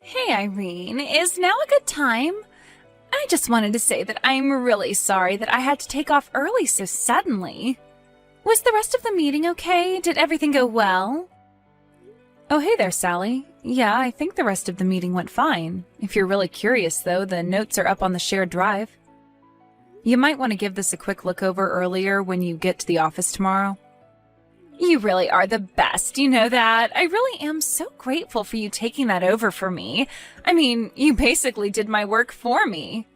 Hey Irene, is now a good time? I just wanted to say that I'm really sorry that I had to take off early so suddenly. Was the rest of the meeting okay? Did everything go well? Oh, hey there, Sally. Yeah, I think the rest of the meeting went fine. If you're really curious, though, the notes are up on the shared drive. You might want to give this a quick look over earlier when you get to the office tomorrow. You really are the best, you know that. I really am so grateful for you taking that over for me. I mean, you basically did my work for me.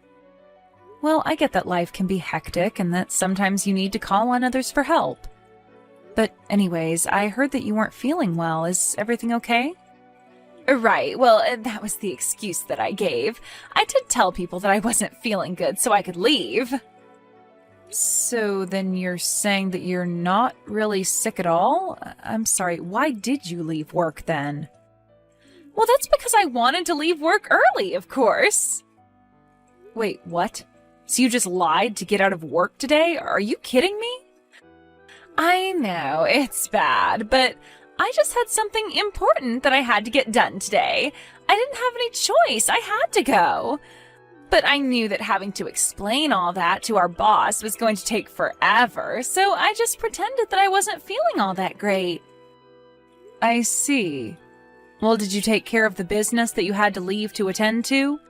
Well, I get that life can be hectic and that sometimes you need to call on others for help. But anyways, I heard that you weren't feeling well. Is everything okay? Right, well, that was the excuse that I gave. I did tell people that I wasn't feeling good so I could leave. So then you're saying that you're not really sick at all? I'm sorry, why did you leave work then? Well, that's because I wanted to leave work early, of course. Wait, what? So you just lied to get out of work today? Are you kidding me? I know, it's bad, but I just had something important that I had to get done today. I didn't have any choice. I had to go. But I knew that having to explain all that to our boss was going to take forever, so I just pretended that I wasn't feeling all that great. I see. Well, did you take care of the business that you had to leave to attend to?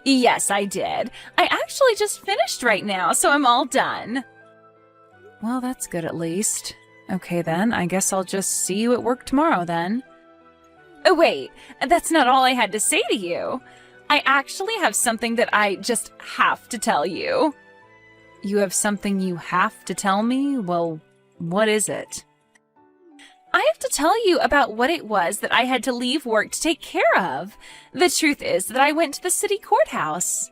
Yes, I did. I actually just finished right now, so I'm all done. Well, that's good at least. Okay then, I guess I'll just see you at work tomorrow then. Oh wait, that's not all I had to say to you. I actually have something that I just have to tell you. You have something you have to tell me? Well, what is it? I have to tell you about what it was that I had to leave work to take care of. The truth is that I went to the city courthouse.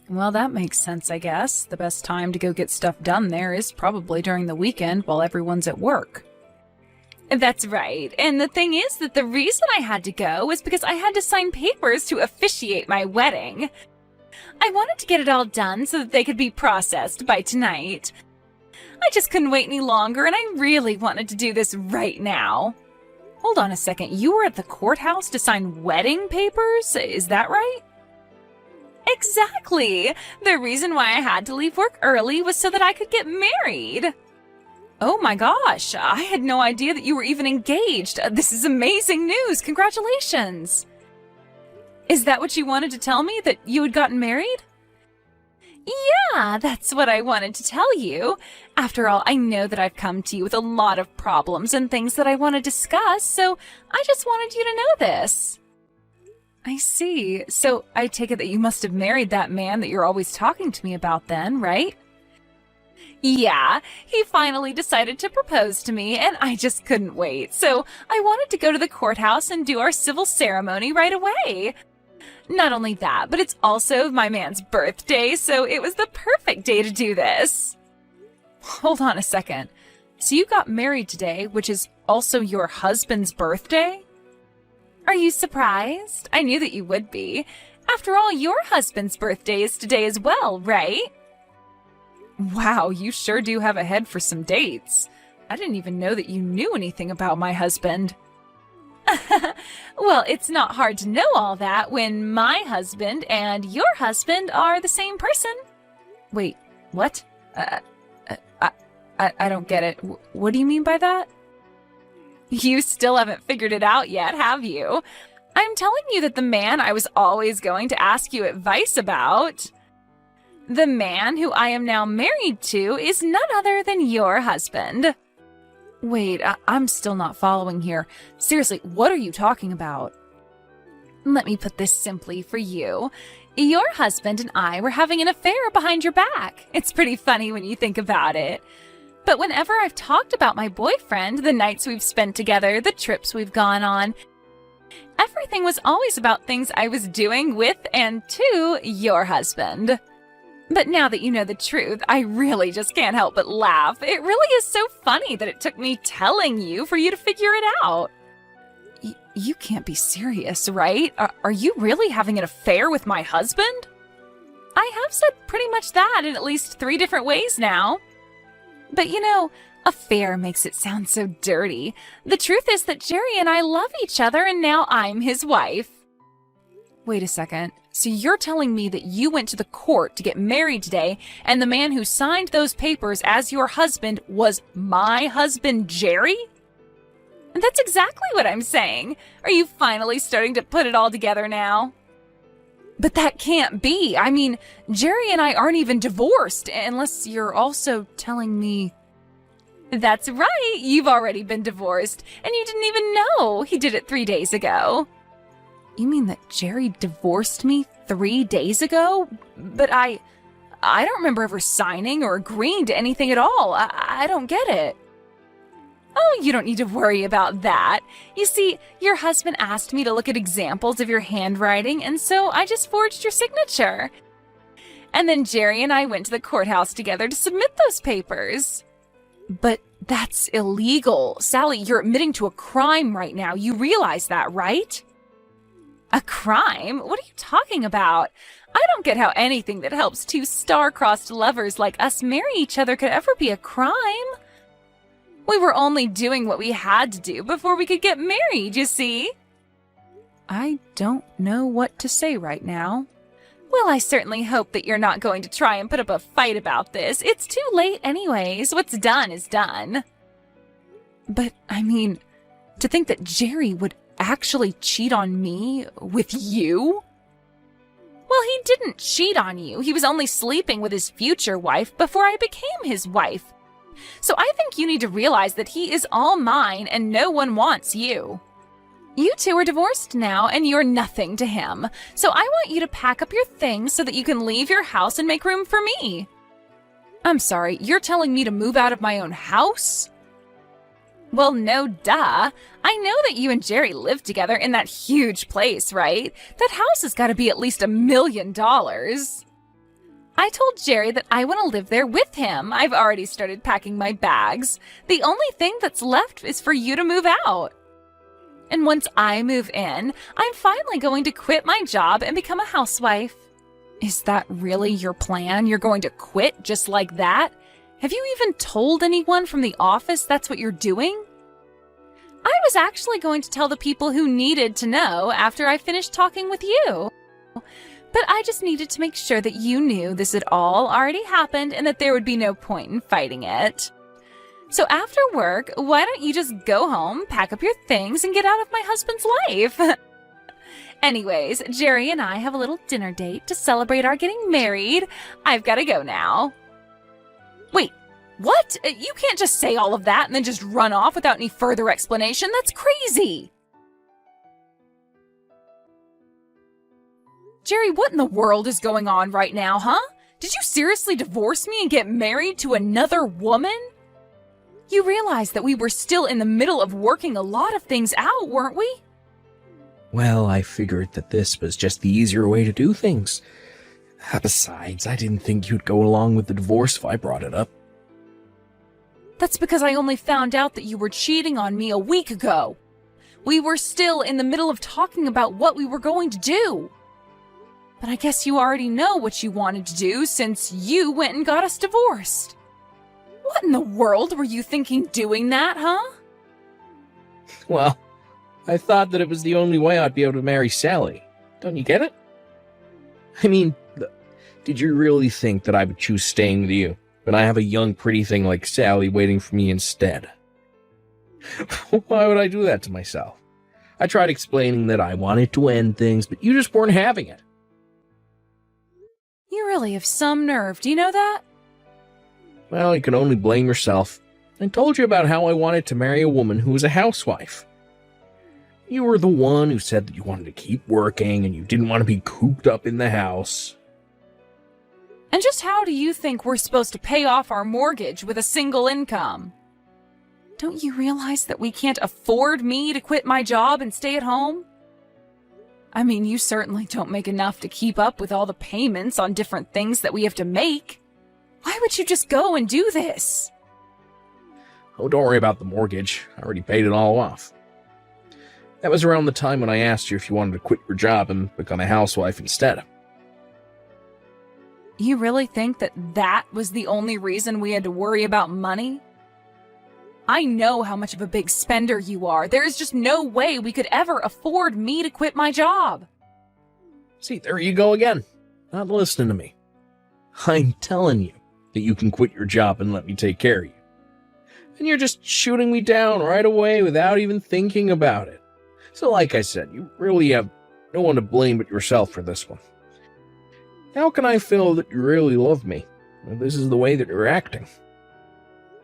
Well, that makes sense, I guess. The best time to go get stuff done there is probably during the weekend while everyone's at work. That's right. And the thing is that the reason I had to go was because I had to sign papers to officiate my wedding. I wanted to get it all done so that they could be processed by tonight. I just couldn't wait any longer, and I really wanted to do this right now. Hold on a second. You were at the courthouse to sign wedding papers? Is that right? Exactly. The reason why I had to leave work early was so that I could get married. Oh my gosh, I had no idea that you were even engaged. This is amazing news. Congratulations. Is that what you wanted to tell me, that you had gotten married? Yeah, that's what I wanted to tell you. After all, I know that I've come to you with a lot of problems and things that I want to discuss, so I just wanted you to know this. I see. So I take it that you must have married that man that you're always talking to me about then, right? Yeah, he finally decided to propose to me, and I just couldn't wait. So I wanted to go to the courthouse and do our civil ceremony right away. Not only that, but it's also my man's birthday, so it was the perfect day to do this. Hold on a second. So you got married today, which is also your husband's birthday? Are you surprised? I knew that you would be. After all, your husband's birthday is today as well, right? Wow, you sure do have a head for some dates. I didn't even know that you knew anything about my husband. Well, it's not hard to know all that when my husband and your husband are the same person. Wait, what? I don't get it. What do you mean by that? You still haven't figured it out yet, have you? I'm telling you that the man I was always going to ask you advice about, the man who I am now married to, is none other than your husband. Wait, I'm still not following here. Seriously, what are you talking about? Let me put this simply for you. Your husband and I were having an affair behind your back. It's pretty funny when you think about it. But whenever I've talked about my boyfriend, the nights we've spent together, the trips we've gone on, everything was always about things I was doing with and to your husband. But now that you know the truth, I really just can't help but laugh. It really is so funny that it took me telling you for you to figure it out. You can't be serious, right? Are you really having an affair with my husband? I have said pretty much that in at least 3 different ways now. But you know, affair makes it sound so dirty. The truth is that Jerry and I love each other, and now I'm his wife. Wait a second. So you're telling me that you went to the court to get married today, and the man who signed those papers as your husband was my husband, Jerry? And that's exactly what I'm saying. Are you finally starting to put it all together now? But that can't be. I mean, Jerry and I aren't even divorced, unless you're also telling me... That's right, you've already been divorced, and you didn't even know. He did it 3 days ago. You mean that Jerry divorced me 3 days ago? But I don't remember ever signing or agreeing to anything at all. I don't get it. Oh, you don't need to worry about that. You see, your husband asked me to look at examples of your handwriting, and so I just forged your signature. And then Jerry and I went to the courthouse together to submit those papers. But that's illegal. Sally, you're admitting to a crime right now. You realize that, right? A crime? What are you talking about? I don't get how anything that helps two star-crossed lovers like us marry each other could ever be a crime. We were only doing what we had to do before we could get married, you see? I don't know what to say right now. Well, I certainly hope that you're not going to try and put up a fight about this. It's too late anyways. What's done is done. But, I mean, to think that Jerry would actually cheat on me with you? Well, he didn't cheat on you. He was only sleeping with his future wife before I became his wife. So I think you need to realize that he is all mine and no one wants you. You two are divorced now and you're nothing to him. So I want you to pack up your things so that you can leave your house and make room for me. I'm sorry, you're telling me to move out of my own house? Well, no duh. I know that you and Jerry live together in that huge place, right? That house has got to be at least $1 million. I told Jerry that I want to live there with him. I've already started packing my bags. The only thing that's left is for you to move out. And once I move in, I'm finally going to quit my job and become a housewife. Is that really your plan? You're going to quit just like that? Have you even told anyone from the office that's what you're doing? I was actually going to tell the people who needed to know after I finished talking with you. But I just needed to make sure that you knew this had all already happened and that there would be no point in fighting it. So after work, why don't you just go home, pack up your things, and get out of my husband's life? Anyways, Jerry and I have a little dinner date to celebrate our getting married. I've got to go now. Wait, what? You can't just say all of that and then just run off without any further explanation. That's crazy. Jerry, what in the world is going on right now, huh? Did you seriously divorce me and get married to another woman? You realize that we were still in the middle of working a lot of things out, weren't we? Well, I figured that this was just the easier way to do things. Besides, I didn't think you'd go along with the divorce if I brought it up. That's because I only found out that you were cheating on me a week ago. We were still in the middle of talking about what we were going to do. But I guess you already know what you wanted to do since you went and got us divorced. What in the world were you thinking doing that, huh? Well, I thought that it was the only way I'd be able to marry Sally. Don't you get it? I mean, did you really think that I would choose staying with you when I have a young, pretty thing like Sally waiting for me instead? Why would I do that to myself? I tried explaining that I wanted to end things, but you just weren't having it. You really have some nerve, do you know that? Well, you can only blame yourself. I told you about how I wanted to marry a woman who was a housewife. You were the one who said that you wanted to keep working and you didn't want to be cooped up in the house. And just how do you think we're supposed to pay off our mortgage with a single income? Don't you realize that we can't afford me to quit my job and stay at home? I mean, you certainly don't make enough to keep up with all the payments on different things that we have to make. Why would you just go and do this? Oh, don't worry about the mortgage. I already paid it all off. That was around the time when I asked you if you wanted to quit your job and become a housewife instead. You really think that that was the only reason we had to worry about money? I know how much of a big spender you are. There is just no way we could ever afford me to quit my job. See, there you go again. Not listening to me. I'm telling you that you can quit your job and let me take care of you. And you're just shooting me down right away without even thinking about it. So like I said, you really have no one to blame but yourself for this one. How can I feel that you really love me if this is the way that you're acting?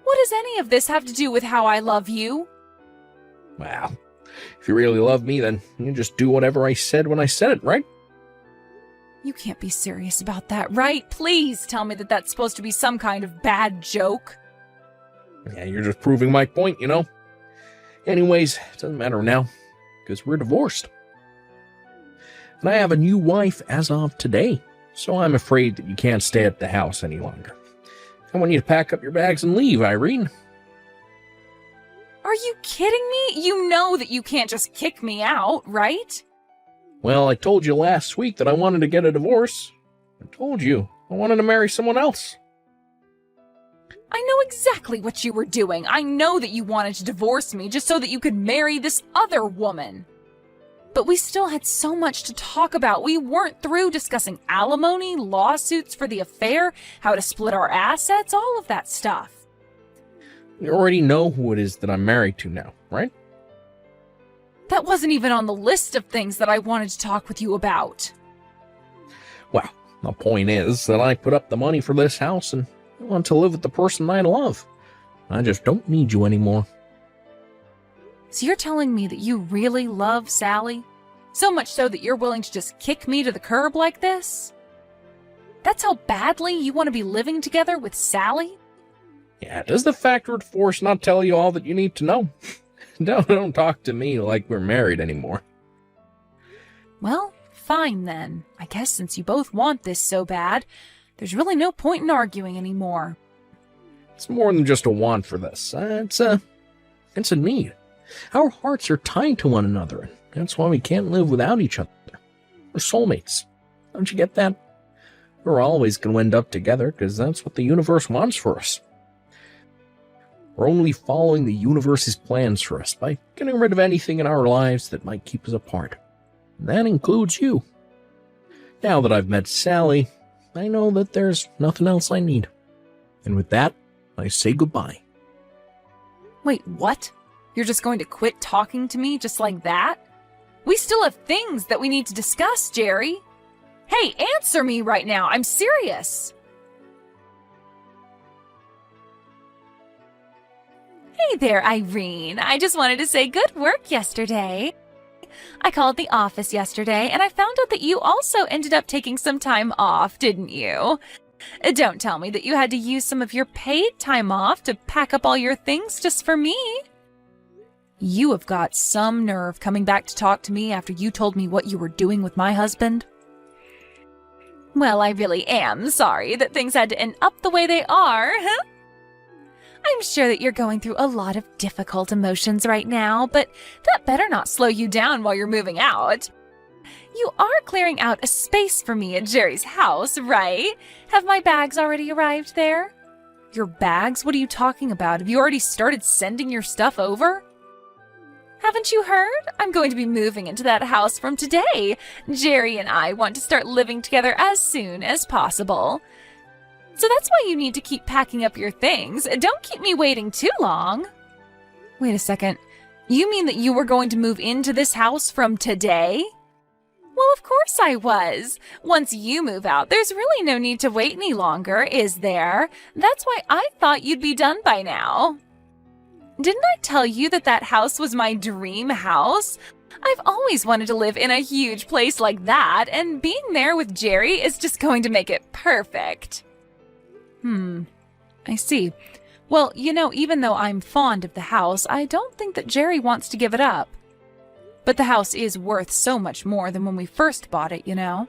What does any of this have to do with how I love you? Well, if you really love me, then you just do whatever I said when I said it, right? You can't be serious about that, right? Please tell me that that's supposed to be some kind of bad joke. Yeah, you're just proving my point, you know? Anyways, it doesn't matter now, because we're divorced. And I have a new wife as of today, so I'm afraid that you can't stay at the house any longer. I want you to pack up your bags and leave, Irene. Are you kidding me? You know that you can't just kick me out, right? Well, I told you last week that I wanted to get a divorce. I told you I wanted to marry someone else. I know exactly what you were doing. I know that you wanted to divorce me just so that you could marry this other woman. But we still had so much to talk about. We weren't through discussing alimony, lawsuits for the affair, how to split our assets, all of that stuff. You already know who it is that I'm married to now, right? That wasn't even on the list of things that I wanted to talk with you about. Well, the point is that I put up the money for this house and I want to live with the person I love. I just don't need you anymore. So you're telling me that you really love Sally? So much so that you're willing to just kick me to the curb like this? That's how badly you want to be living together with Sally? Yeah, does the factor of force not tell you all that you need to know? Don't talk to me like we're married anymore. Well, fine then. I guess since you both want this so bad, there's really no point in arguing anymore. It's more than just a want for this. It's a need. Our hearts are tied to one another, and that's why we can't live without each other. We're soulmates. Don't you get that? We're always going to end up together because that's what the universe wants for us. We're only following the universe's plans for us by getting rid of anything in our lives that might keep us apart. And that includes you. Now that I've met Sally, I know that there's nothing else I need. And with that, I say goodbye. Wait, what? You're just going to quit talking to me just like that? We still have things that we need to discuss, Jerry. Hey, answer me right now. I'm serious. Hey there, Irene. I just wanted to say good work yesterday. I called the office yesterday and I found out that you also ended up taking some time off, didn't you? Don't tell me that you had to use some of your paid time off to pack up all your things just for me. You have got some nerve coming back to talk to me after you told me what you were doing with my husband. Well, I really am sorry that things had to end up the way they are. I'm sure that you're going through a lot of difficult emotions right now, but that better not slow you down while you're moving out. You are clearing out a space for me at Jerry's house, right? Have my bags already arrived there? Your bags? What are you talking about? Have you already started sending your stuff over? Haven't you heard? I'm going to be moving into that house from today. Jerry and I want to start living together as soon as possible. So that's why you need to keep packing up your things. Don't keep me waiting too long. Wait a second. You mean that you were going to move into this house from today? Well, of course I was. Once you move out, there's really no need to wait any longer, is there? That's why I thought you'd be done by now. Didn't I tell you that that house was my dream house? I've always wanted to live in a huge place like that, and being there with Jerry is just going to make it perfect. I see. Well, you know, even though I'm fond of the house, I don't think that Jerry wants to give it up. But the house is worth so much more than when we first bought it, you know?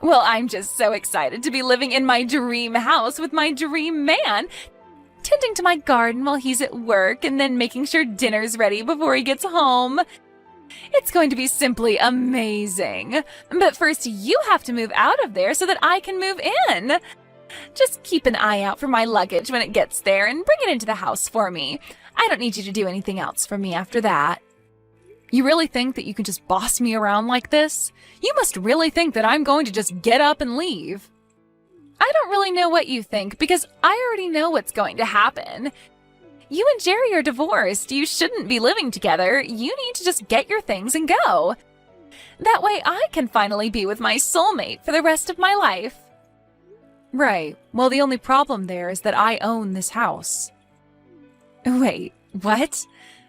Well, I'm just so excited to be living in my dream house with my dream man, tending to my garden while he's at work and then making sure dinner's ready before he gets home. It's going to be simply amazing. But first, you have to move out of there so that I can move in. Just keep an eye out for my luggage when it gets there and bring it into the house for me. I don't need you to do anything else for me after that. You really think that you can just boss me around like this? You must really think that I'm going to just get up and leave. I don't really know what you think, because I already know what's going to happen. You and Jerry are divorced. You shouldn't be living together. You need to just get your things and go. That way I can finally be with my soulmate for the rest of my life. Right. Well, the only problem there is that I own this house. Wait, what?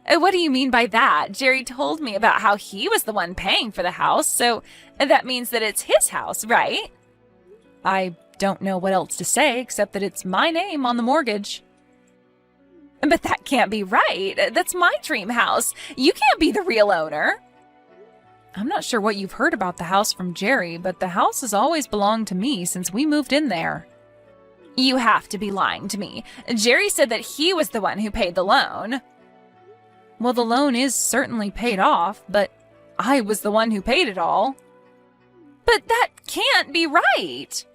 What do you mean by that? Jerry told me about how he was the one paying for the house, so that means that it's his house, right? I don't know what else to say except that it's my name on the mortgage. But that can't be right. That's my dream house. You can't be the real owner. I'm not sure what you've heard about the house from Jerry, but the house has always belonged to me since we moved in there. You have to be lying to me. Jerry said that he was the one who paid the loan. Well, the loan is certainly paid off, but I was the one who paid it all. But that can't be right.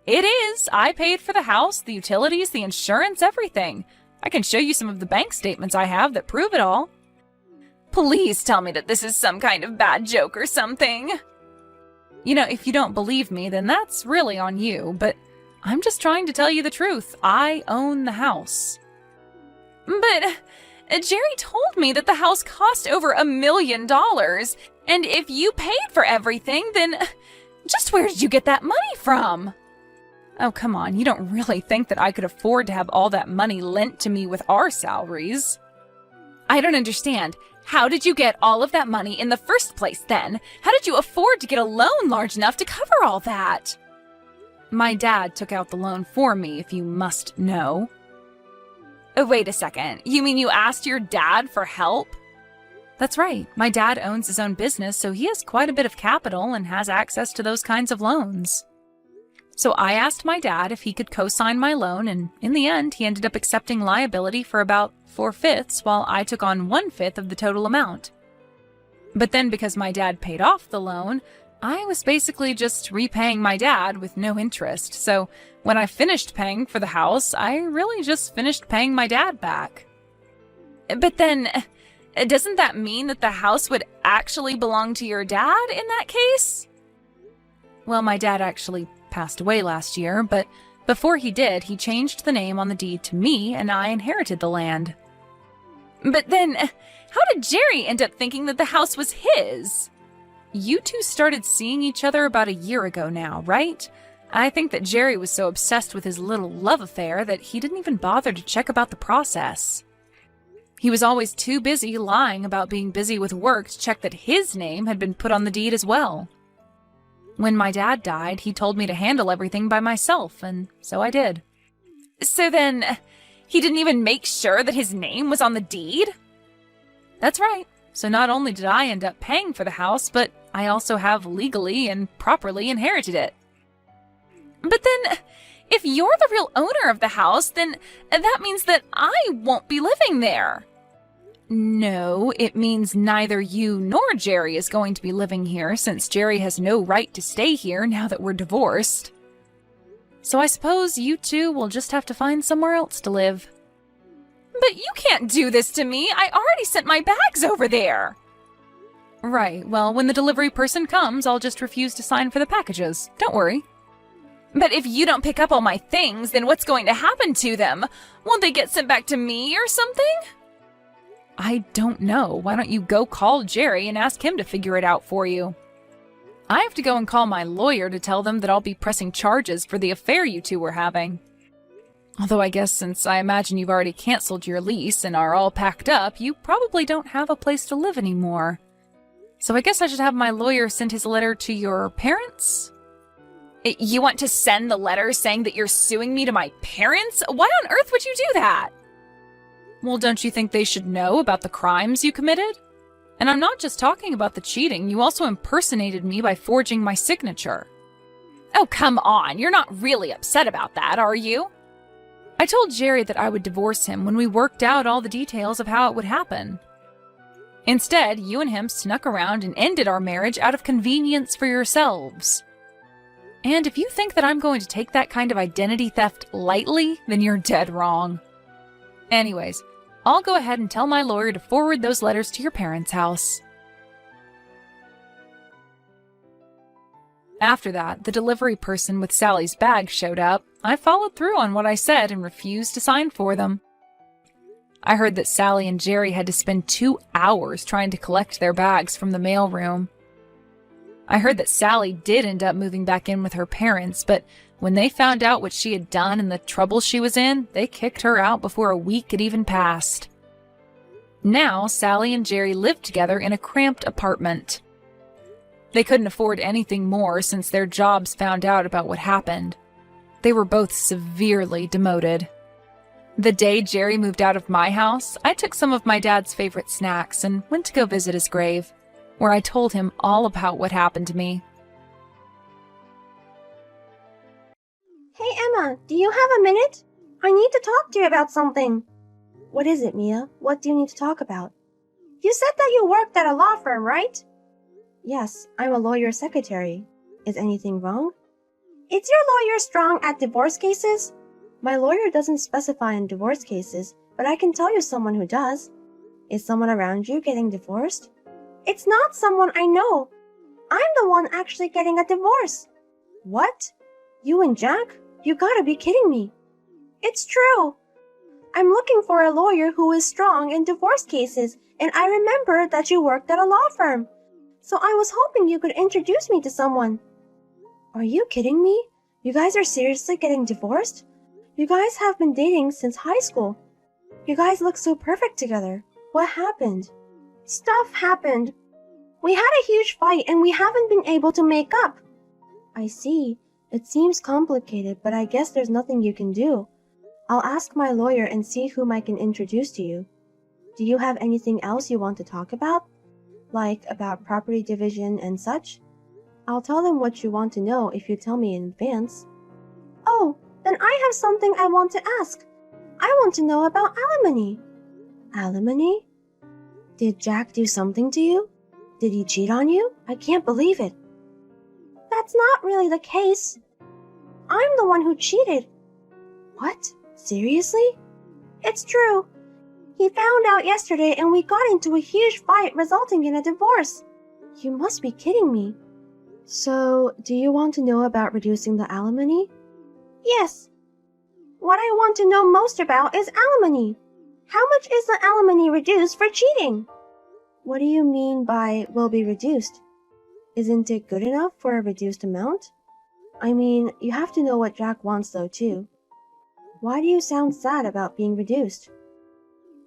It is. I paid for the house, the utilities, the insurance, everything. I can show you some of the bank statements I have that prove it all. Please tell me that this is some kind of bad joke or something. You know, if you don't believe me, then that's really on you, but I'm just trying to tell you the truth. I own the house. But Jerry told me that the house cost over $1 million, and if you paid for everything, then just where did you get that money from? Oh, come on, you don't really think that I could afford to have all that money lent to me with our salaries? I don't understand. How did you get all of that money in the first place then? How did you afford to get a loan large enough to cover all that? My dad took out the loan for me, if you must know. Wait a second. You mean you asked your dad for help? That's right. My dad owns his own business, so he has quite a bit of capital and has access to those kinds of loans. So I asked my dad if he could co-sign my loan, and in the end, he ended up accepting liability for about 4/5, while I took on 1/5 of the total amount. But then because my dad paid off the loan, I was basically just repaying my dad with no interest. So when I finished paying for the house, I really just finished paying my dad back. But then, doesn't that mean that the house would actually belong to your dad in that case? Well, my dad actually passed away last year, but before he did, he changed the name on the deed to me, and I inherited the land. But then, how did Jerry end up thinking that the house was his? You two started seeing each other about a year ago now, right? I think that Jerry was so obsessed with his little love affair that he didn't even bother to check about the process. He was always too busy lying about being busy with work to check that his name had been put on the deed as well. When my dad died, he told me to handle everything by myself, and so I did. So then, he didn't even make sure that his name was on the deed? That's right. So not only did I end up paying for the house, but I also have legally and properly inherited it. But then, if you're the real owner of the house, then that means that I won't be living there. No, it means neither you nor Jerry is going to be living here, since Jerry has no right to stay here now that we're divorced. So I suppose you two will just have to find somewhere else to live. But you can't do this to me. I already sent my bags over there. Right, well, when the delivery person comes, I'll just refuse to sign for the packages. Don't worry. But if you don't pick up all my things, then what's going to happen to them? Won't they get sent back to me or something? I don't know. Why don't you go call Jerry and ask him to figure it out for you? I have to go and call my lawyer to tell them that I'll be pressing charges for the affair you two were having. Although I guess since I imagine you've already canceled your lease and are all packed up, you probably don't have a place to live anymore. So I guess I should have my lawyer send his letter to your parents? You want to send the letter saying that you're suing me to my parents? Why on earth would you do that? Well, don't you think they should know about the crimes you committed? And I'm not just talking about the cheating, you also impersonated me by forging my signature. Oh, come on, you're not really upset about that, are you? I told Jerry that I would divorce him when we worked out all the details of how it would happen. Instead, you and him snuck around and ended our marriage out of convenience for yourselves. And if you think that I'm going to take that kind of identity theft lightly, then you're dead wrong. Anyways, I'll go ahead and tell my lawyer to forward those letters to your parents' house." After that, the delivery person with Sally's bag showed up. I followed through on what I said and refused to sign for them. I heard that Sally and Jerry had to spend 2 hours trying to collect their bags from the mailroom. I heard that Sally did end up moving back in with her parents, but when they found out what she had done and the trouble she was in, they kicked her out before a week had even passed. Now, Sally and Jerry lived together in a cramped apartment. They couldn't afford anything more since their jobs found out about what happened. They were both severely demoted. The day Jerry moved out of my house, I took some of my dad's favorite snacks and went to go visit his grave, where I told him all about what happened to me. Hey Emma, do you have a minute? I need to talk to you about something. What is it, Mia? What do you need to talk about? You said that you worked at a law firm, right? Yes, I'm a lawyer secretary. Is anything wrong? Is your lawyer strong at divorce cases? My lawyer doesn't specify in divorce cases, but I can tell you someone who does. Is someone around you getting divorced? It's not someone I know. I'm the one actually getting a divorce. What? You and Jack? You gotta be kidding me. It's true. I'm looking for a lawyer who is strong in divorce cases, and I remembered that you worked at a law firm. So I was hoping you could introduce me to someone. Are you kidding me? You guys are seriously getting divorced? You guys have been dating since high school. You guys look so perfect together. What happened? Stuff happened. We had a huge fight and we haven't been able to make up. I see. It seems complicated, but I guess there's nothing you can do. I'll ask my lawyer and see whom I can introduce to you. Do you have anything else you want to talk about? Like about property division and such? I'll tell them what you want to know if you tell me in advance. Oh, then I have something I want to ask. I want to know about alimony. Alimony? Did Jack do something to you? Did he cheat on you? I can't believe it. That's not really the case. I'm the one who cheated. What? Seriously? It's true. He found out yesterday and we got into a huge fight resulting in a divorce. You must be kidding me. So, do you want to know about reducing the alimony? Yes. What I want to know most about is alimony. How much is the alimony reduced for cheating? What do you mean by will be reduced? Isn't it good enough for a reduced amount? I mean, you have to know what Jack wants though too. Why do you sound sad about being reduced?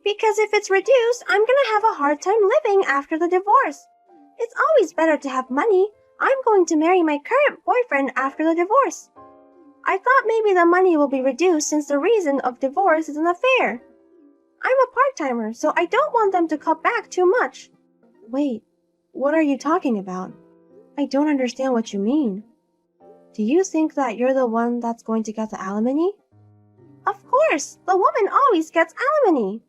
Because if it's reduced, I'm gonna have a hard time living after the divorce. It's always better to have money. I'm going to marry my current boyfriend after the divorce. I thought maybe the money will be reduced since the reason of divorce is an affair. I'm a part-timer, so I don't want them to cut back too much. Wait, what are you talking about? I don't understand what you mean. Do you think that you're the one that's going to get the alimony? Of course, the woman always gets alimony.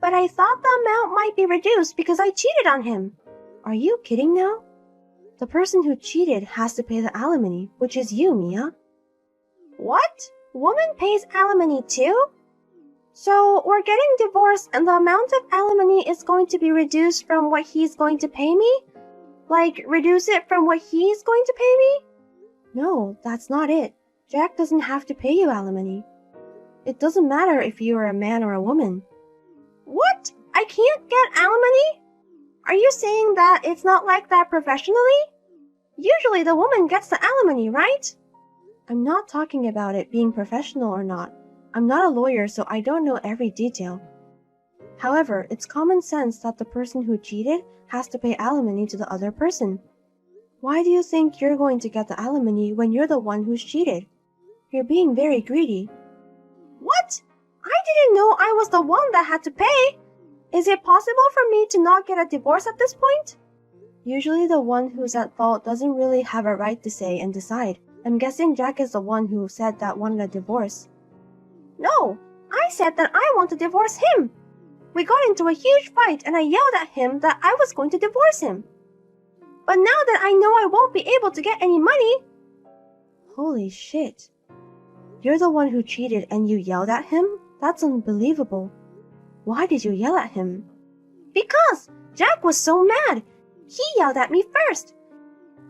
But I thought the amount might be reduced because I cheated on him. Are you kidding now? The person who cheated has to pay the alimony, which is you, Mia. What? Woman pays alimony too? So we're getting divorced and the amount of alimony is going to be reduced from what he's going to pay me? Like, reduce it from what he's going to pay me? No, that's not it. Jack doesn't have to pay you alimony. It doesn't matter if you are a man or a woman. What? I can't get alimony? Are you saying that it's not like that professionally? Usually the woman gets the alimony, right? I'm not talking about it being professional or not. I'm not a lawyer, so I don't know every detail. However, it's common sense that the person who cheated has to pay alimony to the other person. Why do you think you're going to get the alimony when you're the one who's cheated? You're being very greedy. What? I didn't know I was the one that had to pay. Is it possible for me to not get a divorce at this point? Usually the one who's at fault doesn't really have a right to say and decide. I'm guessing Jack is the one who said that wanted a divorce. No, I said that I want to divorce him. We got into a huge fight and I yelled at him that I was going to divorce him. But now that I know I won't be able to get any money... Holy shit. You're the one who cheated and you yelled at him? That's unbelievable. Why did you yell at him? Because Jack was so mad. He yelled at me first.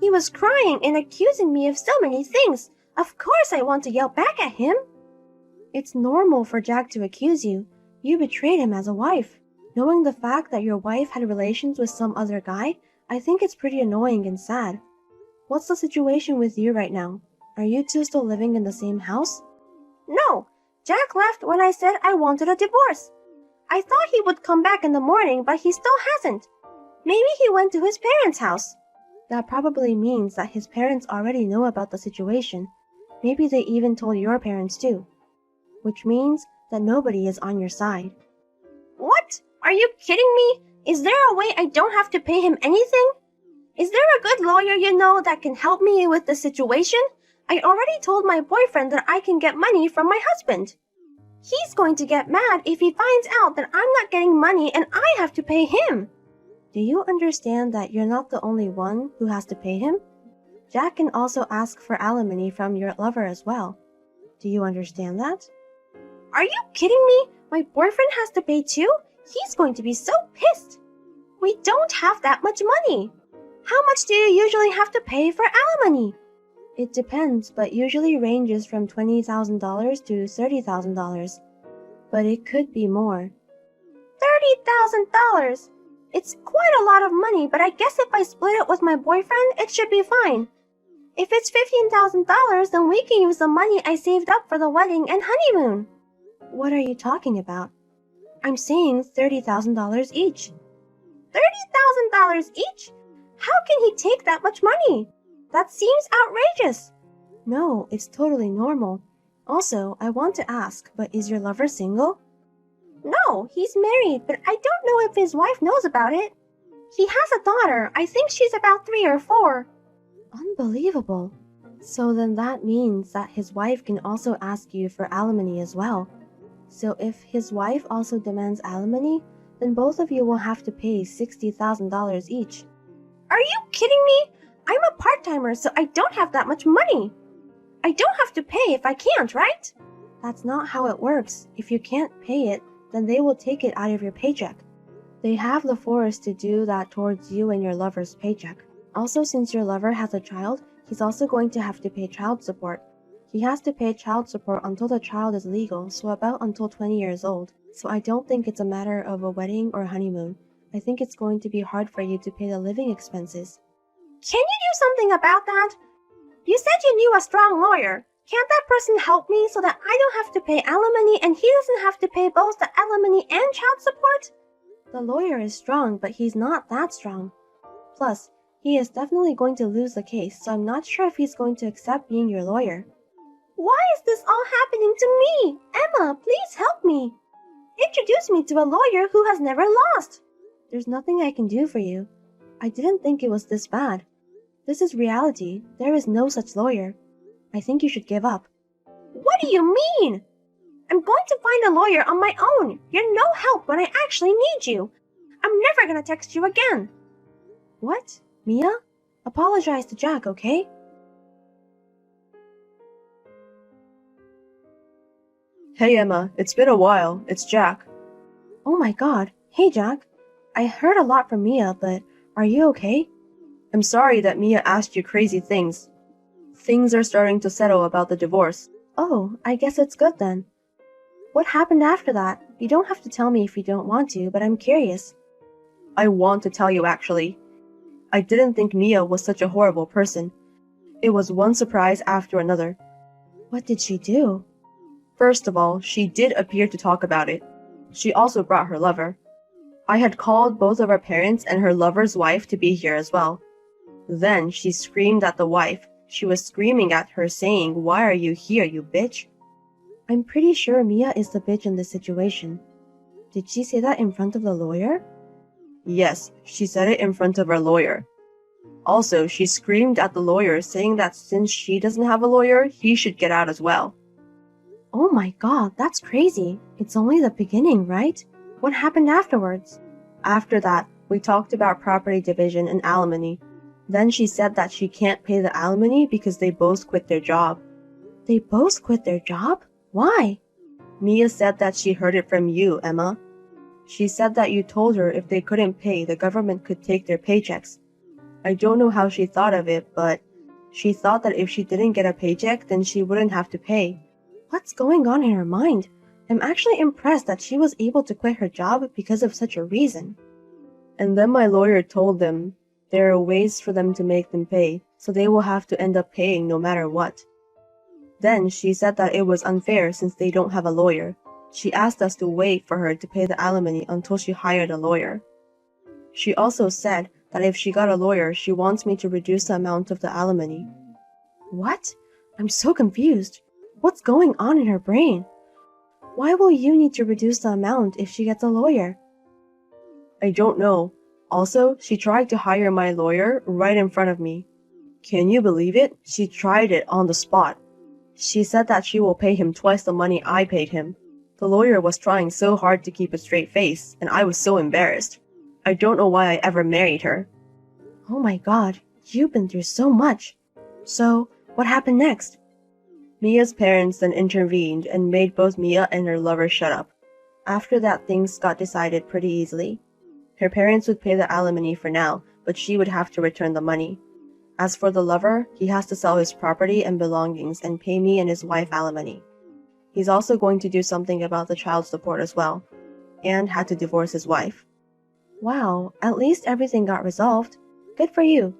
He was crying and accusing me of so many things. Of course I want to yell back at him. It's normal for Jack to accuse you. You betrayed him as a wife. Knowing the fact that your wife had relations with some other guy, I think it's pretty annoying and sad. What's the situation with you right now? Are you two still living in the same house? No, Jack left when I said I wanted a divorce. I thought he would come back in the morning, but he still hasn't. Maybe he went to his parents' house. That probably means that his parents already know about the situation. Maybe they even told your parents too. Which means that nobody is on your side. What? Are you kidding me? Is there a way I don't have to pay him anything? Is there a good lawyer you know that can help me with the situation? I already told my boyfriend that I can get money from my husband. He's going to get mad if he finds out that I'm not getting money and I have to pay him. Do you understand that you're not the only one who has to pay him? Jack can also ask for alimony from your lover as well. Do you understand that? Are you kidding me? My boyfriend has to pay too? He's going to be so pissed. We don't have that much money. How much do you usually have to pay for alimony? It depends, but usually ranges from $20,000 to $30,000. But it could be more. $30,000! It's quite a lot of money, but I guess if I split it with my boyfriend, it should be fine. If it's $15,000, then we can use the money I saved up for the wedding and honeymoon. What are you talking about? I'm saying $30,000 each. $30,000 each? How can he take that much money? That seems outrageous. No, it's totally normal. Also, I want to ask, but is your lover single? No, he's married, but I don't know if his wife knows about it. He has a daughter. I think she's about 3 or 4. Unbelievable. So then that means that his wife can also ask you for alimony as well. So if his wife also demands alimony, then both of you will have to pay $60,000 each. Are you kidding me? I'm a part-timer, so I don't have that much money. I don't have to pay if I can't, right? That's not how it works. If you can't pay it, then they will take it out of your paycheck. They have the force to do that towards you and your lover's paycheck. Also, since your lover has a child, he's also going to have to pay child support. He has to pay child support until the child is legal, so about until 20 years old. So I don't think it's a matter of a wedding or honeymoon. I think it's going to be hard for you to pay the living expenses. Can you do something about that? You said you knew a strong lawyer. Can't that person help me so that I don't have to pay alimony and he doesn't have to pay both the alimony and child support? The lawyer is strong, but he's not that strong. Plus, he is definitely going to lose the case, so I'm not sure if he's going to accept being your lawyer. Why is this all happening to me? Emma, please help me. Introduce me to a lawyer who has never lost. There's nothing I can do for you. I didn't think it was this bad. This is reality. There is no such lawyer. I think you should give up. What do you mean? I'm going to find a lawyer on my own. You're no help when I actually need you. I'm never gonna text you again. What? Mia? Apologize to Jack, okay? Hey Emma, it's been a while. It's Jack. Oh my god. Hey Jack. I heard a lot from Mia, but are you okay? I'm sorry that Mia asked you crazy things. Things are starting to settle about the divorce. Oh, I guess it's good then. What happened after that? You don't have to tell me if you don't want to, but I'm curious. I want to tell you actually. I didn't think Mia was such a horrible person. It was one surprise after another. What did she do? First of all, she did appear to talk about it. She also brought her lover. I had called both of our parents and her lover's wife to be here as well. Then she screamed at the wife. She was screaming at her saying, "Why are you here, you bitch?" I'm pretty sure Mia is the bitch in this situation. Did she say that in front of the lawyer? Yes, she said it in front of our lawyer. Also, she screamed at the lawyer saying that since she doesn't have a lawyer, he should get out as well. Oh my god, that's crazy. It's only the beginning, right? What happened afterwards? After that, we talked about property division and alimony. Then she said that she can't pay the alimony because they both quit their job. They both quit their job? Why? Mia said that she heard it from you, Emma. She said that you told her if they couldn't pay, the government could take their paychecks. I don't know how she thought of it, but she thought that if she didn't get a paycheck, then she wouldn't have to pay. What's going on in her mind? I'm actually impressed that she was able to quit her job because of such a reason. And then my lawyer told them there are ways for them to make them pay, so they will have to end up paying no matter what. Then she said that it was unfair since they don't have a lawyer. She asked us to wait for her to pay the alimony until she hired a lawyer. She also said that if she got a lawyer, she wants me to reduce the amount of the alimony. What? I'm so confused. What's going on in her brain? Why will you need to reduce the amount if she gets a lawyer? I don't know. Also, she tried to hire my lawyer right in front of me. Can you believe it? She tried it on the spot. She said that she will pay him twice the money I paid him. The lawyer was trying so hard to keep a straight face, and I was so embarrassed. I don't know why I ever married her. Oh my god, you've been through so much. So, what happened next? Mia's parents then intervened and made both Mia and her lover shut up. After that, things got decided pretty easily. Her parents would pay the alimony for now, but she would have to return the money. As for the lover, he has to sell his property and belongings and pay me and his wife alimony. He's also going to do something about the child support as well, and had to divorce his wife. Wow, at least everything got resolved. Good for you.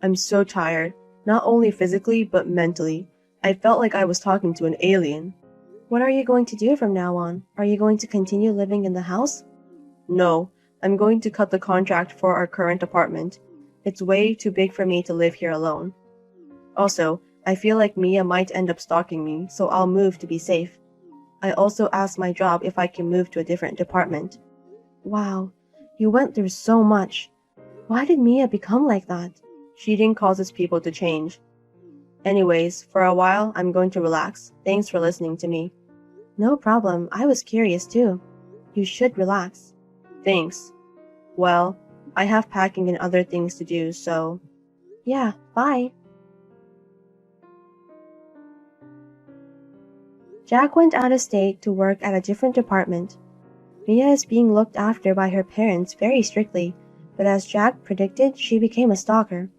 I'm so tired, not only physically but mentally. I felt like I was talking to an alien. What are you going to do from now on? Are you going to continue living in the house? No, I'm going to cut the contract for our current apartment. It's way too big for me to live here alone. Also, I feel like Mia might end up stalking me, so I'll move to be safe. I also asked my job if I can move to a different department. Wow, you went through so much. Why did Mia become like that? Cheating causes people to change. Anyways, for a while, I'm going to relax. Thanks for listening to me. No problem, I was curious too. You should relax. Thanks. Well, I have packing and other things to do, so... Yeah, bye. Jack went out of state to work at a different department. Mia is being looked after by her parents very strictly, but as Jack predicted, she became a stalker.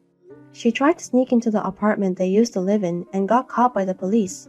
She tried to sneak into the apartment they used to live in and got caught by the police.